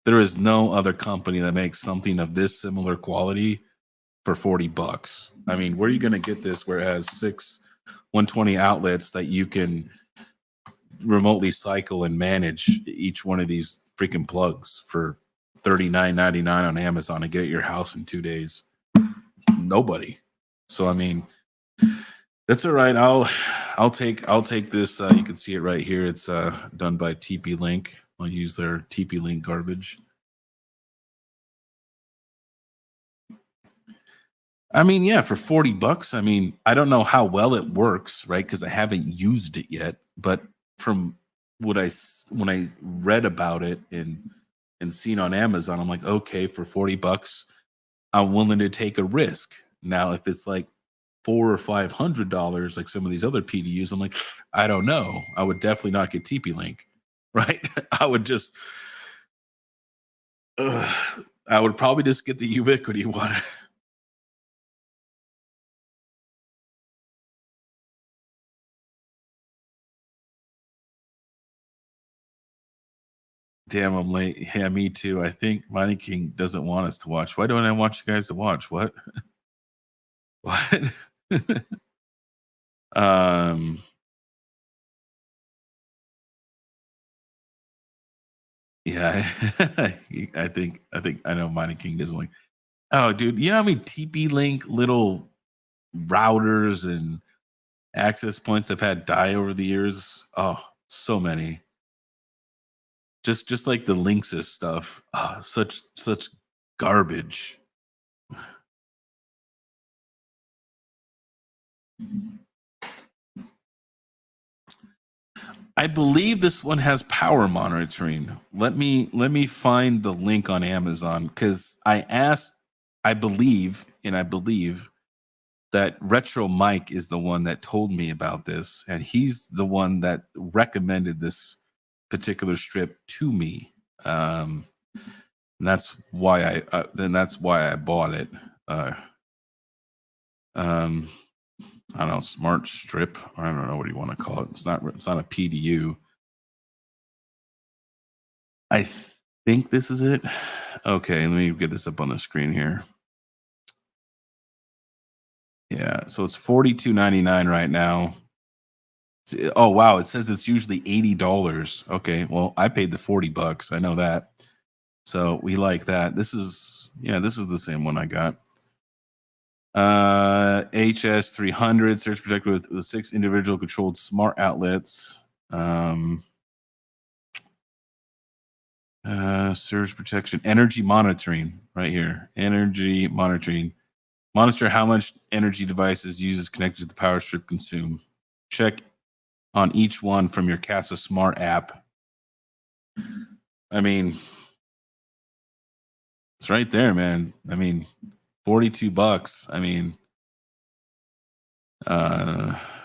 There is no other company that makes something of this similar quality for $40. I mean, where are you going to get this where it has 6 120 outlets that you can remotely cycle and manage each one of these freaking plugs for $39.99 on Amazon and get it at your house in 2 days? Nobody. So I mean, that's all right. I'll take this. You can see it right here. It's done by TP-Link. I'll use their TP-Link garbage. I mean, yeah, for $40. I mean, I don't know how well it works, right? Because I haven't used it yet. But from what when I read about it and seen on Amazon, I'm like, okay, for $40, I'm willing to take a risk. Now, if it's like $400 or $500, like some of these other PDUs, I'm like, I don't know. I would definitely not get TP-Link, right? I would just, I would probably just get the Ubiquity one. Damn, I'm late. Yeah, me too. I think KiiNG doesn't want us to watch. Why don't I want you guys to watch? What? What? um, yeah, I think I know KiiNG doesn't like. Oh, dude, you know how many TP-Link little routers and access points I've had die over the years? Oh, so many. Just like the Linksys stuff. Oh, such garbage. I believe this one has power monitoring. Let me find the link on Amazon because I asked. I believe that Retro Mike is the one that told me about this, and he's the one that recommended this particular strip to me. And that's why I bought it. I don't know, smart strip. I don't know what you want to call it. It's not a PDU. I think this is it. Okay, let me get this up on the screen here. Yeah, so it's $42.99 right now. Oh wow, it says it's usually $80. Okay, well I paid the $40. I know that. So we like that. This is the same one I got. HS300 surge protector with 6 individual controlled smart outlets. Surge protection, energy monitoring right here. Energy monitoring. Monitor how much energy devices uses connected to the power strip consume. Check on each one from your Casa Smart app. I mean, it's right there, man. I mean, $42. I mean,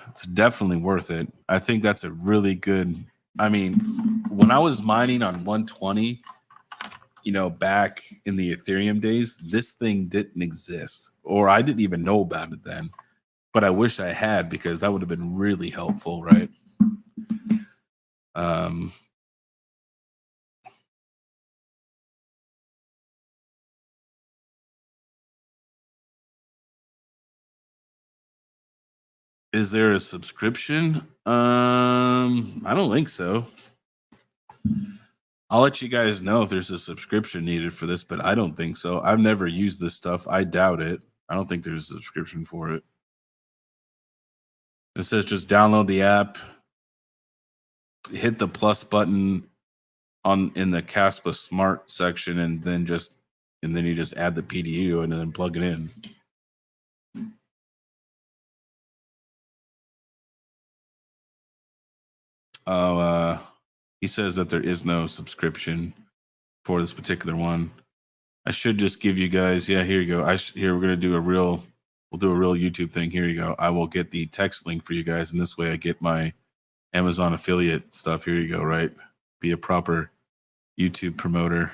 it's definitely worth it. I think that's a really good. I mean, when I was mining on 120, back in the Ethereum days, this thing didn't exist, or I didn't even know about it then. But I wish I had, because that would have been really helpful, right? Is there a subscription? I don't think so. I'll let you guys know if there's a subscription needed for this, but I don't think so. I've never used this stuff. I doubt it. I don't think there's a subscription for it. It says just download the app, hit the plus button in the Caspa Smart section, and then you just add the PDU and then plug it in. Oh, he says that there is no subscription for this particular one. I should just give you guys. Yeah, here you go. We're gonna do we'll do a real YouTube thing. Here you go. I will get the text link for you guys, and this way I get my Amazon affiliate stuff. Here you go. Right, be a proper YouTube promoter.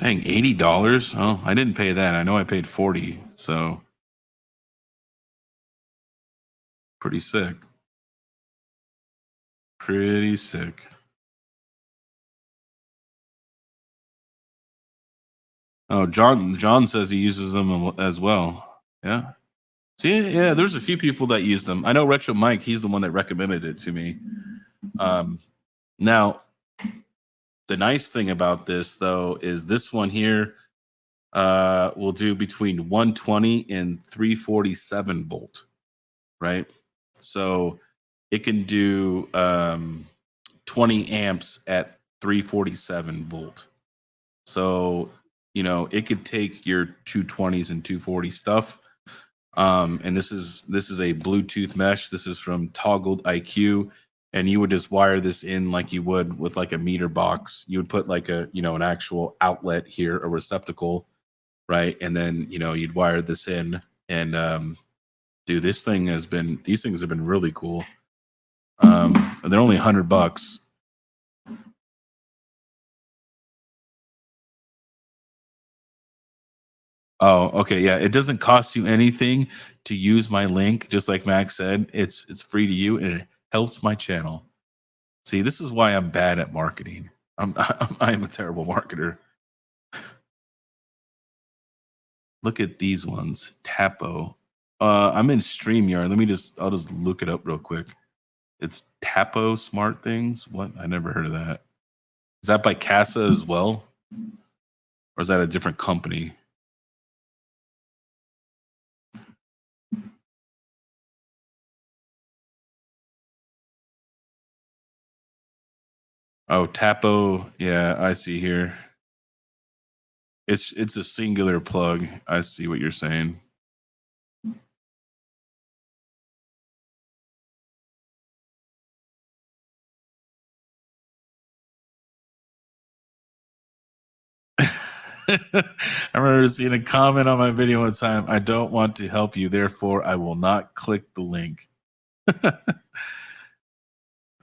Dang, $80? Oh, I didn't pay that. I know I paid 40, so pretty sick. Pretty sick. Oh, John says he uses them as well. Yeah. See, yeah, there's a few people that use them. I know Retro Mike, he's the one that recommended it to me. Now, the nice thing about this though is this one here will do between 120 and 347 volt, right? So it can do 20 amps at 347 volt. So, you know, it could take your 220s and 240 stuff. And this is a Bluetooth mesh. This is from Toggled IQ. And you would just wire this in like you would with like a meter box. You would put like a, you know, an actual outlet here, a receptacle, right? And then, you know, you'd wire this in. And dude, these things have been really cool. They're only $100. Oh, okay. Yeah. It doesn't cost you anything to use my link. Just like Max said, it's free to you and it helps my channel. See, this is why I'm bad at marketing. I'm a terrible marketer. Look at these ones. Tapo. I'm in StreamYard. I'll just look it up real quick. It's Tapo Smart Things. What? I never heard of that. Is that by Casa as well? Or is that a different company? Oh, Tapo. Yeah, I see here. It's a singular plug. I see what you're saying. I remember seeing a comment on my video one time. I don't want to help you, therefore I will not click the link.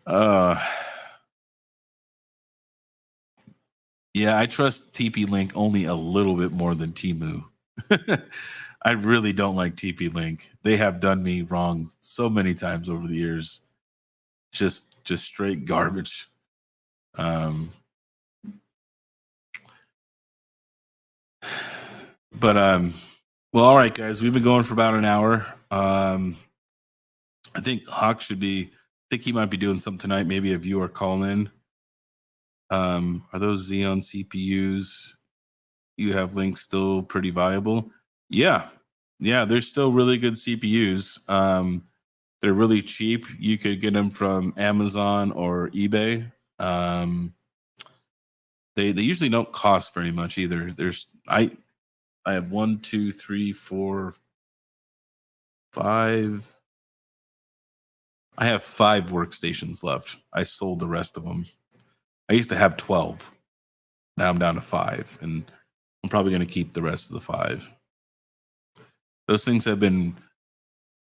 uh yeah, I trust TP Link only a little bit more than Temu. I really don't like TP Link. They have done me wrong so many times over the years. Just straight garbage. But well, all right, guys, we've been going for about an hour. I think Hawk I think he might be doing something tonight. Maybe a viewer call in. Are those Xeon CPUs you have linked still pretty viable? Yeah. Yeah, they're still really good CPUs. They're really cheap. You could get them from Amazon or eBay. They usually don't cost very much either. I have 1, 2, 3, 4, 5. I have 5 workstations left. I sold the rest of them. I used to have 12. Now I'm down to 5, and I'm probably going to keep the rest of the 5. Those things have been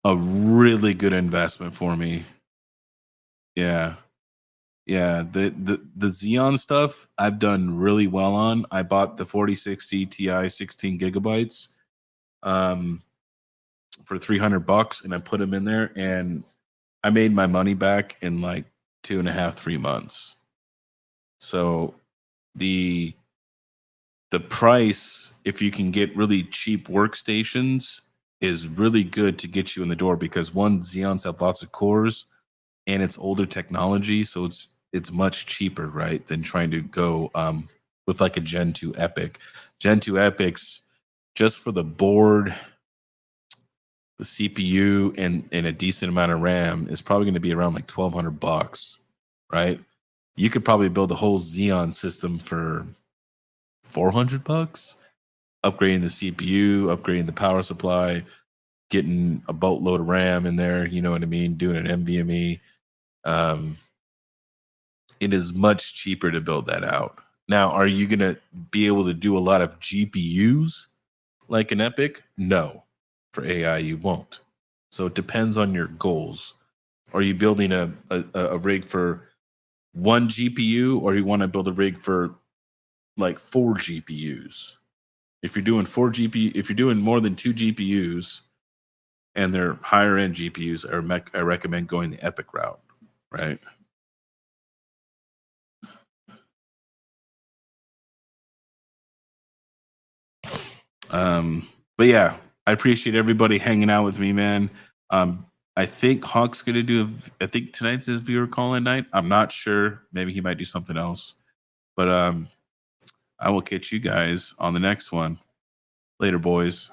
a really good investment for me. Yeah. Yeah, the Xeon stuff I've done really well on. I bought the 4060 Ti 16 gigabytes for $300, and I put them in there, and I made my money back in like 2.5, 3 months. So the price, if you can get really cheap workstations, is really good to get you in the door, because one, Xeons have lots of cores and it's older technology, so it's much cheaper, right, than trying to go with like a Gen 2 EPYC. Gen 2 EPYCs, just for the board, the CPU, and a decent amount of RAM, is probably going to be around like $1,200, right? You could probably build a whole Xeon system for $400, upgrading the CPU, upgrading the power supply, getting a boatload of RAM in there. You know what I mean? Doing an NVMe. It is much cheaper to build that out. Now, are you going to be able to do a lot of GPUs like an EPYC? No. For AI, you won't. So it depends on your goals. Are you building a rig for one GPU, or you want to build a rig for like 4 GPUs. If you're doing if you're doing more than 2 GPUs and they're higher end GPUs, I recommend going the ASIC route, right? But yeah, I appreciate everybody hanging out with me, man. I think Hawk's gonna do. I think tonight's his viewer call-in night. I'm not sure. Maybe he might do something else. But I will catch you guys on the next one. Later, boys.